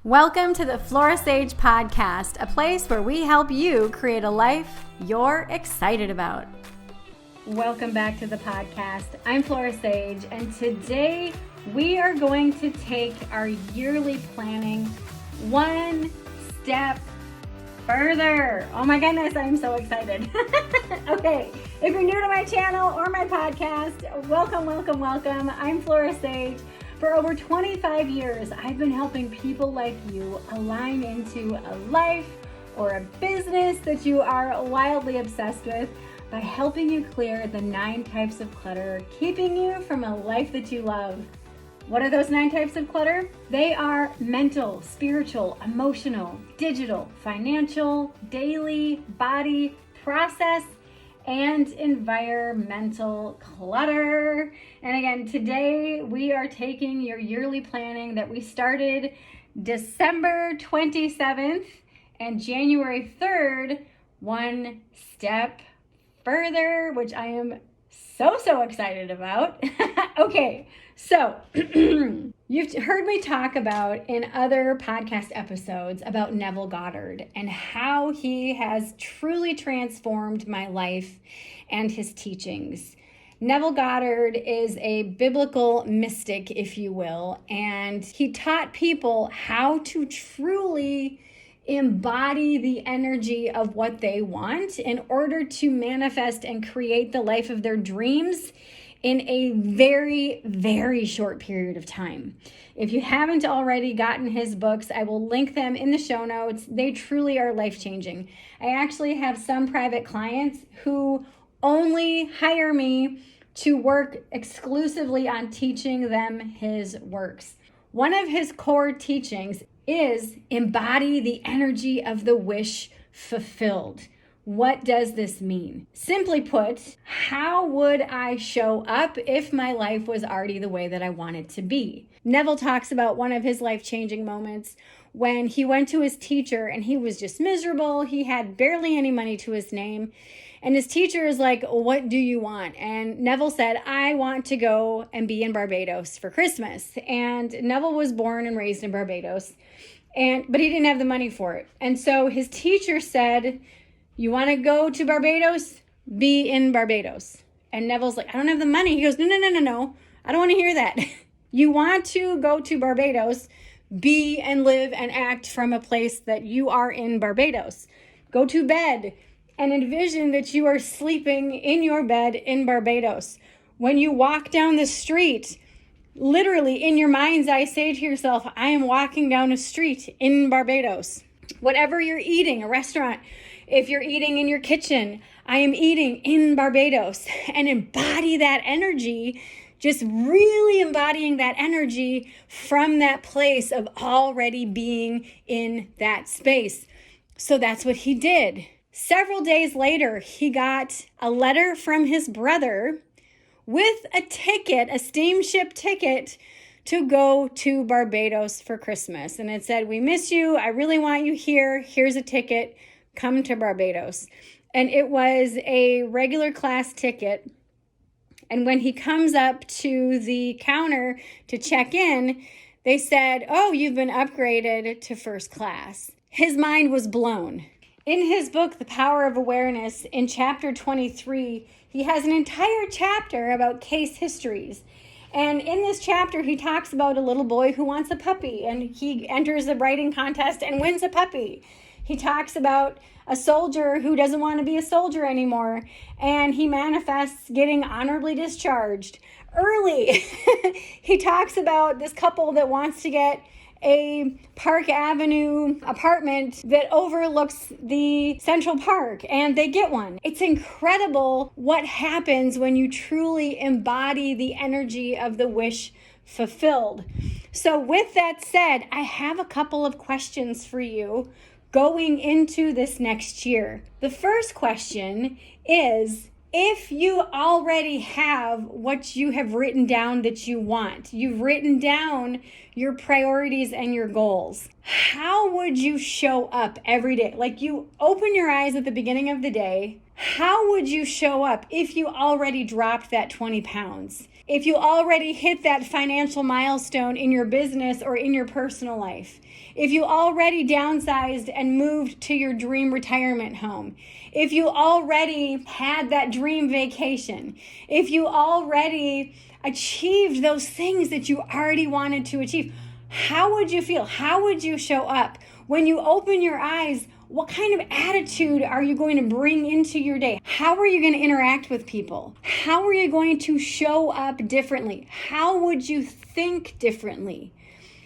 Welcome to the Flora podcast, a place where we help you create a life you're excited about. Welcome back to the podcast. I'm Flora, and today we are going to take our yearly planning one step further. Oh my goodness, I'm so excited. Okay, if you're new to my channel or my podcast, welcome. I'm Flora. For over 25 years, I've been helping people like you align into a life or a business that you are wildly obsessed with by helping you clear the 9 types of clutter, keeping you from a life that you love. What are those 9 types of clutter? They are mental, spiritual, emotional, digital, financial, daily, body, process, and environmental clutter. And again, today we are taking your yearly planning that we started December 27th and January 3rd, one step further, which I am so excited about. Okay, so you've heard me talk about in other podcast episodes about Neville Goddard and how he has truly transformed my life and his teachings. Neville Goddard is a biblical mystic, if you will, and he taught people how to truly embody the energy of what they want in order to manifest and create the life of their dreams in a very short period of time. If you haven't already gotten his books, I will link them in the show notes. They truly are life-changing. I actually have some private clients who only hire me to work exclusively on teaching them his works. One of his core teachings is embody the energy of the wish fulfilled. What does this mean? Simply put, how would I show up if my life was already the way that I want it to be? Neville talks about one of his life-changing moments when he went to his teacher and he was just miserable. He had barely any money to his name. And his teacher is like, "What do you want?" And Neville said, "I want to go and be in Barbados for Christmas." And Neville was born and raised in Barbados, but he didn't have the money for it. And so his teacher said, "You want to go to Barbados? Be in Barbados." And Neville's like, "I don't have the money." He goes, No. I don't want to hear that. You want to go to Barbados, be and live and act from a place that you are in Barbados. Go to bed and envision that you are sleeping in your bed in Barbados. When you walk down the street, literally in your mind's eye, say to yourself, "I am walking down a street in Barbados." Whatever you're eating, a restaurant, if you're eating in your kitchen, "I am eating in Barbados," and embody that energy, just really embodying that energy from that place of already being in that space. So that's what he did. Several days later, he got a letter from his brother with a ticket, a steamship ticket, to go to Barbados for Christmas. And it said, "We miss you. I really want you here. Here's a ticket. Come to Barbados." And it was a regular class ticket. And when he comes up to the counter to check in, they said, "Oh, you've been upgraded to first class." His mind was blown. In his book, The Power of Awareness, in chapter 23, he has an entire chapter about case histories. And in this chapter, he talks about a little boy who wants a puppy, and he enters a writing contest and wins a puppy. He talks about a soldier who doesn't want to be a soldier anymore, and he manifests getting honorably discharged early. He talks about this couple that wants to get a Park Avenue apartment that overlooks the Central Park, and they get one. It's incredible what happens when you truly embody the energy of the wish fulfilled. So with that said, I have a couple of questions for you going into this next year. The first question is, if you already have what you have written down that you want, you've written down your priorities and your goals, how would you show up every day? Like, you open your eyes at the beginning of the day, how would you show up if you already dropped that 20 pounds? if you already hit that financial milestone in your business or in your personal life, if you already downsized and moved to your dream retirement home, if you already had that dream vacation, if you already achieved those things that you already wanted to achieve, how would you feel? How would you show up? When you open your eyes, what kind of attitude are you going to bring into your day? How are you going to interact with people? How are you going to show up differently? How would you think differently?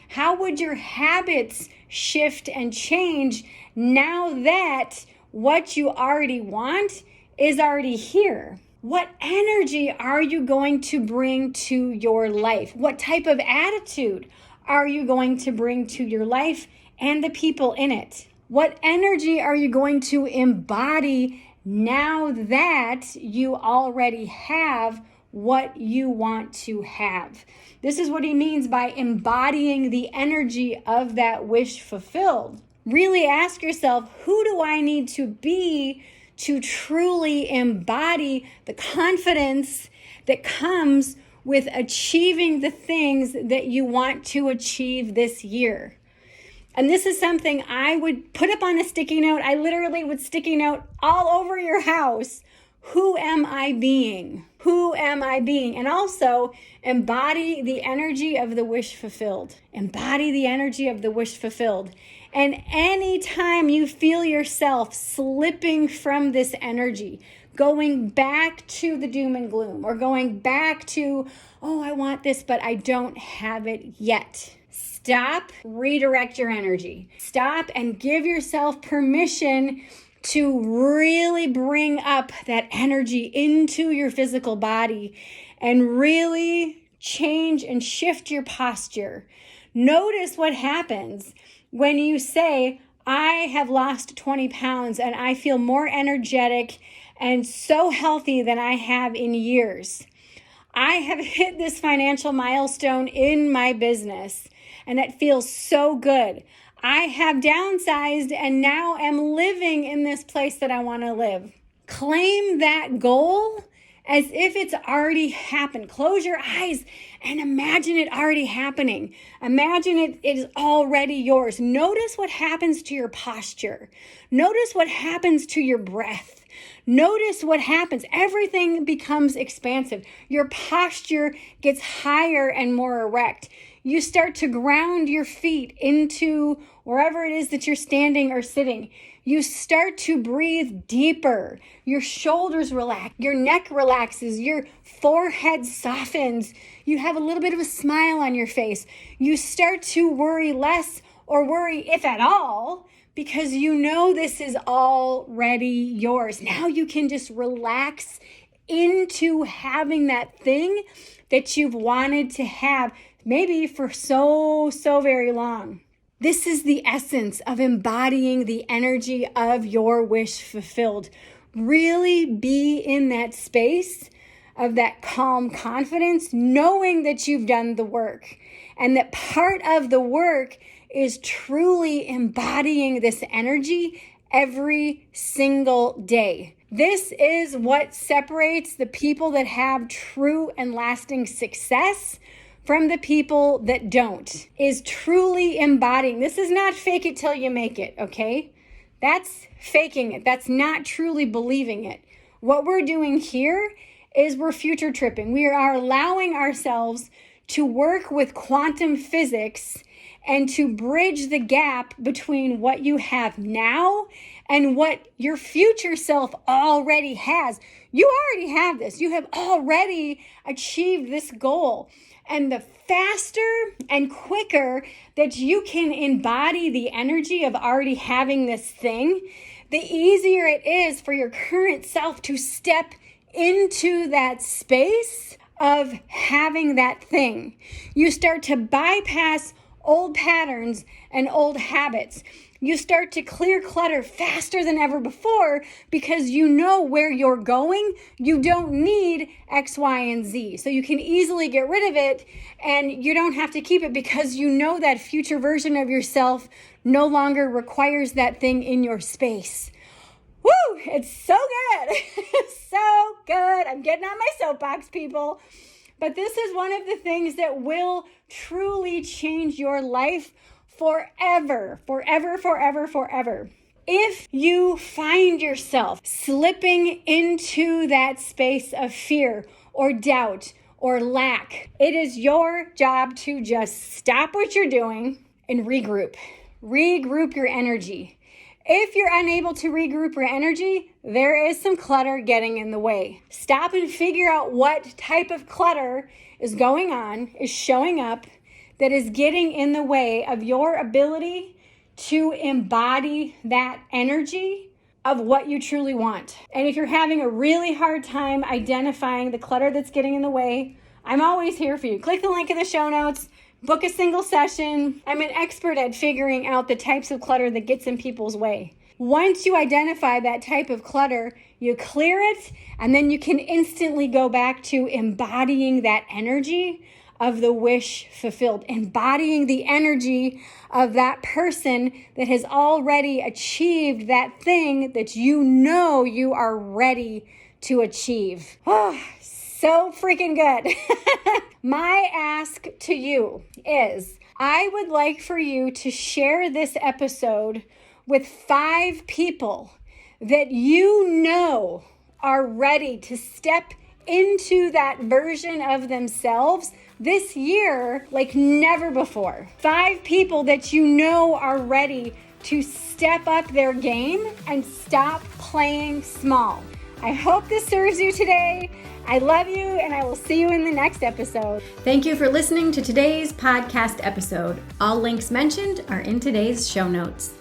How would your habits shift and change now that what you already want is already here? What energy are you going to bring to your life? What type of attitude are you going to bring to your life and the people in it? What energy are you going to embody now that you already have what you want to have? This is what he means by embodying the energy of that wish fulfilled. Really ask yourself, who do I need to be to truly embody the confidence that comes with achieving the things that you want to achieve this year? And this is something I would put up on a sticky note. I literally would sticky note all over your house. Who am I being? Who am I being? And also embody the energy of the wish fulfilled. Embody the energy of the wish fulfilled. And anytime you feel yourself slipping from this energy, going back to the doom and gloom, or going back to, oh, I want this, but I don't have it yet. Stop, redirect your energy. Stop and give yourself permission to really bring up that energy into your physical body and really change and shift your posture. Notice what happens when you say, I have lost 20 pounds and I feel more energetic and so healthy than I have in years. I have hit this financial milestone in my business, and it feels so good. I have downsized and now am living in this place that I want to live. Claim that goal as if it's already happened. Close your eyes and imagine it already happening. Imagine it is already yours. Notice what happens to your posture. Notice what happens to your breath. Notice what happens. Everything becomes expansive. Your posture gets higher and more erect. You start to ground your feet into wherever it is that you're standing or sitting. You start to breathe deeper. Your shoulders relax. Your neck relaxes. Your forehead softens. You have a little bit of a smile on your face. You start to worry less, or worry if at all, because you know this is already yours. Now you can just relax into having that thing that you've wanted to have, maybe for so very long. This is the essence of embodying the energy of your wish fulfilled. Really be in that space of that calm confidence, knowing that you've done the work, and that part of the work is truly embodying this energy every single day. This is what separates the people that have true and lasting success from the people that don't, is truly embodying. This is not fake it till you make it, okay? That's faking it. That's not truly believing it. What we're doing here is we're future tripping. We are allowing ourselves to work with quantum physics and to bridge the gap between what you have now and what your future self already has. You already have this. You have already achieved this goal. And the faster and quicker that you can embody the energy of already having this thing, the easier it is for your current self to step into that space of having that thing. You start to bypass old patterns and old habits. You start to clear clutter faster than ever before because you know where you're going. You don't need X, Y, and Z. So you can easily get rid of it and you don't have to keep it because you know that future version of yourself no longer requires that thing in your space. Woo! It's so good. So good. I'm getting on my soapbox, people. But this is one of the things that will truly change your life forever, forever, forever, forever. If you find yourself slipping into that space of fear or doubt or lack, it is your job to just stop what you're doing and regroup. Regroup your energy. If you're unable to regroup your energy, there is some clutter getting in the way. Stop and figure out what type of clutter is going on, is showing up, that is getting in the way of your ability to embody that energy of what you truly want. And if you're having a really hard time identifying the clutter that's getting in the way, I'm always here for you. Click the link in the show notes, book a single session. I'm an expert at figuring out the types of clutter that gets in people's way. Once you identify that type of clutter, you clear it, and then you can instantly go back to embodying that energy of the wish fulfilled, embodying the energy of that person that has already achieved that thing that you know you are ready to achieve. Oh, so freaking good. My ask to you is, I would like for you to share this episode with 5 people that you know are ready to step into that version of themselves this year like never before. 5 people that you know are ready to step up their game and stop playing small. I hope this serves you today. I love you, and I will see you in the next episode. Thank you for listening to today's podcast episode. All links mentioned are in today's show notes.